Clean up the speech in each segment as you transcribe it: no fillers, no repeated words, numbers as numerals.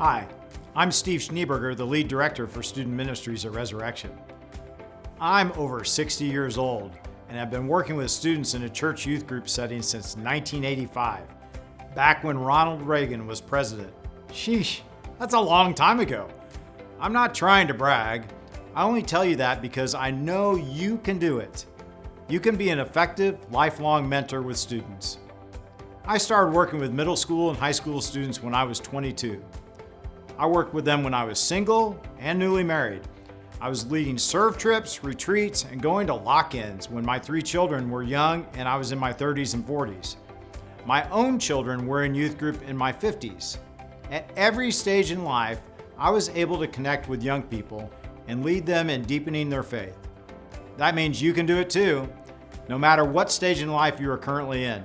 Hi, I'm Steve Schneeberger, the lead director for Student Ministries at Resurrection. I'm over 60 years old and have been working with students in a church youth group setting since 1985, back when Ronald Reagan was president. Sheesh, that's a long time ago. I'm not trying to brag. I only tell you that because I know you can do it. You can be an effective, lifelong mentor with students. I started working with middle school and high school students when I was 22. I worked with them when I was single and newly married. I was leading serve trips, retreats, and going to lock-ins when my 3 children were young and I was in my 30s and 40s. My own children were in youth group in my 50s. At every stage in life, I was able to connect with young people and lead them in deepening their faith. That means you can do it too, no matter what stage in life you are currently in.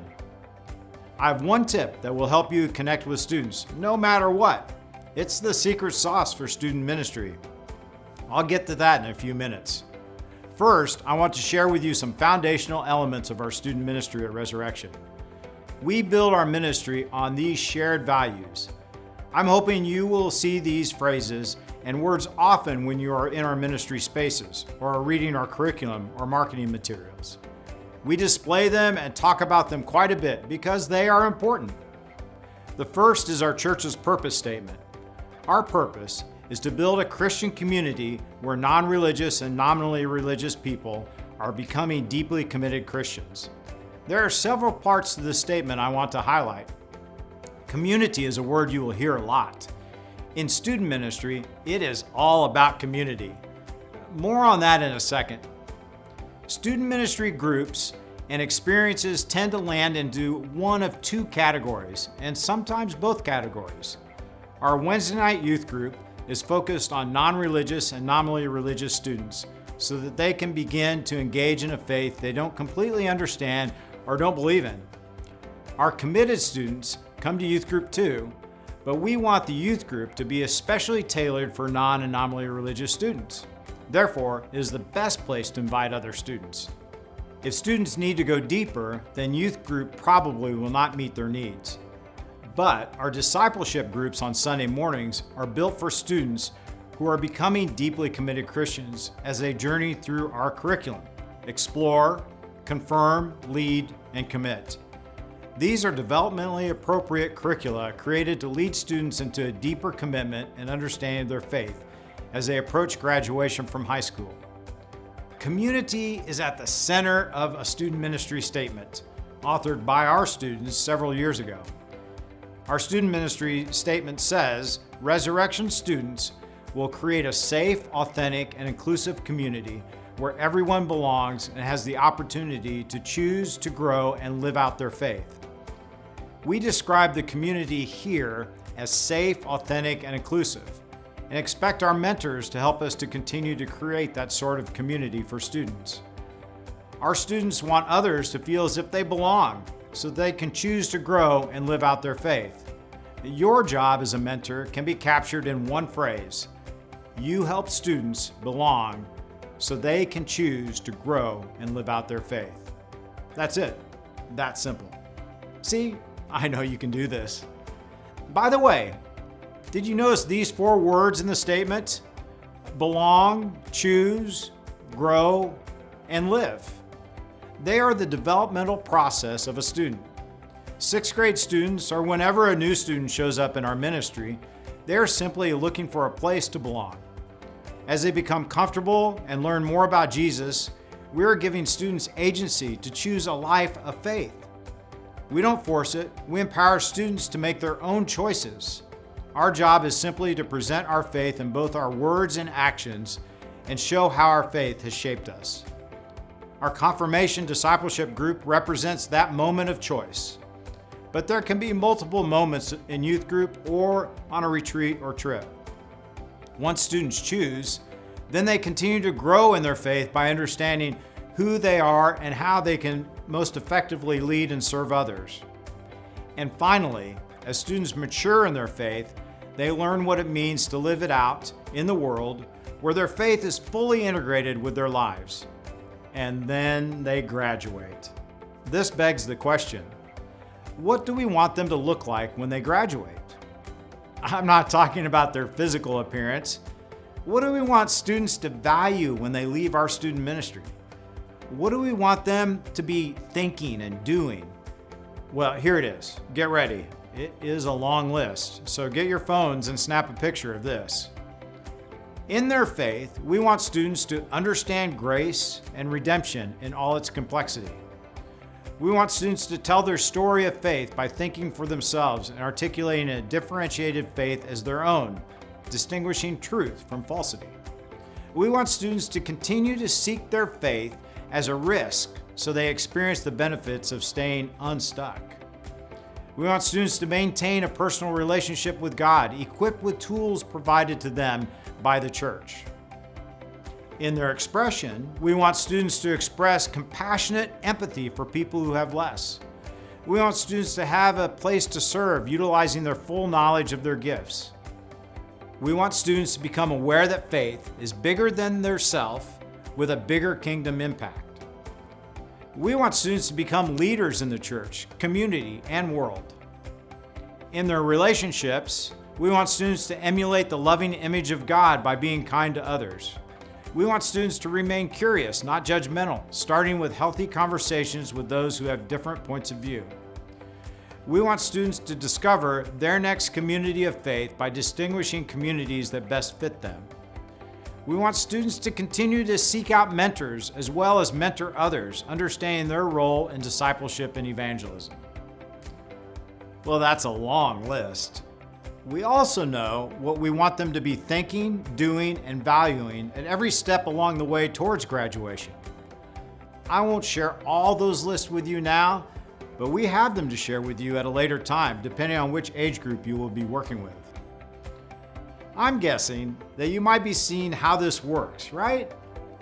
I have one tip that will help you connect with students, no matter what. It's the secret sauce for student ministry. I'll get to that in a few minutes. First, I want to share with you some foundational elements of our student ministry at Resurrection. We build our ministry on these shared values. I'm hoping you will see these phrases and words often when you are in our ministry spaces or are reading our curriculum or marketing materials. We display them and talk about them quite a bit because they are important. The first is our church's purpose statement. Our purpose is to build a Christian community where non-religious and nominally religious people are becoming deeply committed Christians. There are several parts to this statement I want to highlight. Community is a word you will hear a lot. In student ministry, it is all about community. More on that in a second. Student ministry groups and experiences tend to land into one of 2 categories, and sometimes both categories. Our Wednesday night youth group is focused on non-religious and nominally religious students so that they can begin to engage in a faith they don't completely understand or don't believe in. Our committed students come to youth group too, but we want the youth group to be especially tailored for non and nominally religious students. Therefore, it is the best place to invite other students. If students need to go deeper, then youth group probably will not meet their needs. But our discipleship groups on Sunday mornings are built for students who are becoming deeply committed Christians as they journey through our curriculum, explore, confirm, lead, and commit. These are developmentally appropriate curricula created to lead students into a deeper commitment and understanding of their faith as they approach graduation from high school. Community is at the center of a student ministry statement, authored by our students several years ago. Our student ministry statement says, Resurrection students will create a safe, authentic, and inclusive community where everyone belongs and has the opportunity to choose to grow and live out their faith. We describe the community here as safe, authentic, and inclusive, and expect our mentors to help us to continue to create that sort of community for students. Our students want others to feel as if they belong, so they can choose to grow and live out their faith. Your job as a mentor can be captured in one phrase. You help students belong so they can choose to grow and live out their faith. That's it. That simple. See, I know you can do this. By the way, did you notice these 4 words in the statement? Belong, choose, grow, and live. They are the developmental process of a student. 6th grade students, or whenever a new student shows up in our ministry, they are simply looking for a place to belong. As they become comfortable and learn more about Jesus, we are giving students agency to choose a life of faith. We don't force it, we empower students to make their own choices. Our job is simply to present our faith in both our words and actions and show how our faith has shaped us. Our confirmation discipleship group represents that moment of choice. But there can be multiple moments in youth group or on a retreat or trip. Once students choose, then they continue to grow in their faith by understanding who they are and how they can most effectively lead and serve others. And finally, as students mature in their faith, they learn what it means to live it out in the world where their faith is fully integrated with their lives. And then they graduate. This begs the question, what do we want them to look like when they graduate? I'm not talking about their physical appearance. What do we want students to value when they leave our student ministry? What do we want them to be thinking and doing? Well, here it is. Get ready. It is a long list, so get your phones and snap a picture of this. In their faith, we want students to understand grace and redemption in all its complexity. We want students to tell their story of faith by thinking for themselves and articulating a differentiated faith as their own, distinguishing truth from falsity. We want students to continue to seek their faith as a risk so they experience the benefits of staying unstuck. We want students to maintain a personal relationship with God, equipped with tools provided to them by the church. In their expression, we want students to express compassionate empathy for people who have less. We want students to have a place to serve, utilizing their full knowledge of their gifts. We want students to become aware that faith is bigger than their self, with a bigger kingdom impact. We want students to become leaders in the church, community, and world. In their relationships, we want students to emulate the loving image of God by being kind to others. We want students to remain curious, not judgmental, starting with healthy conversations with those who have different points of view. We want students to discover their next community of faith by distinguishing communities that best fit them. We want students to continue to seek out mentors as well as mentor others, understanding their role in discipleship and evangelism. Well, that's a long list. We also know what we want them to be thinking, doing, and valuing at every step along the way towards graduation. I won't share all those lists with you now, but we have them to share with you at a later time, depending on which age group you will be working with. I'm guessing that you might be seeing how this works, right?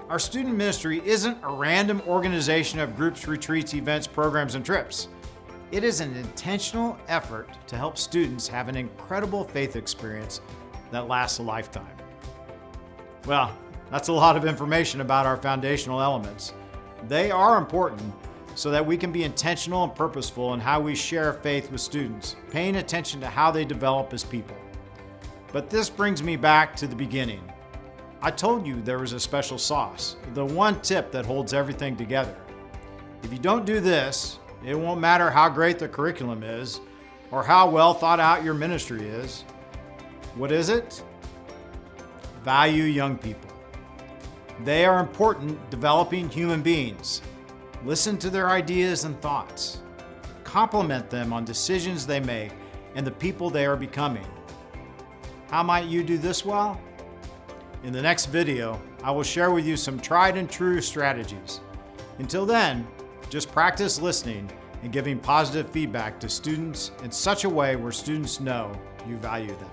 Our student ministry isn't a random organization of groups, retreats, events, programs, and trips. It is an intentional effort to help students have an incredible faith experience that lasts a lifetime. Well, that's a lot of information about our foundational elements. They are important so that we can be intentional and purposeful in how we share faith with students, paying attention to how they develop as people. But this brings me back to the beginning. I told you there was a special sauce, the one tip that holds everything together. If you don't do this, it won't matter how great the curriculum is or how well thought out your ministry is. What is it? Value young people. They are important developing human beings. Listen to their ideas and thoughts. Compliment them on decisions they make and the people they are becoming. How might you do this well? In the next video, I will share with you some tried and true strategies. Until then, just practice listening and giving positive feedback to students in such a way where students know you value them.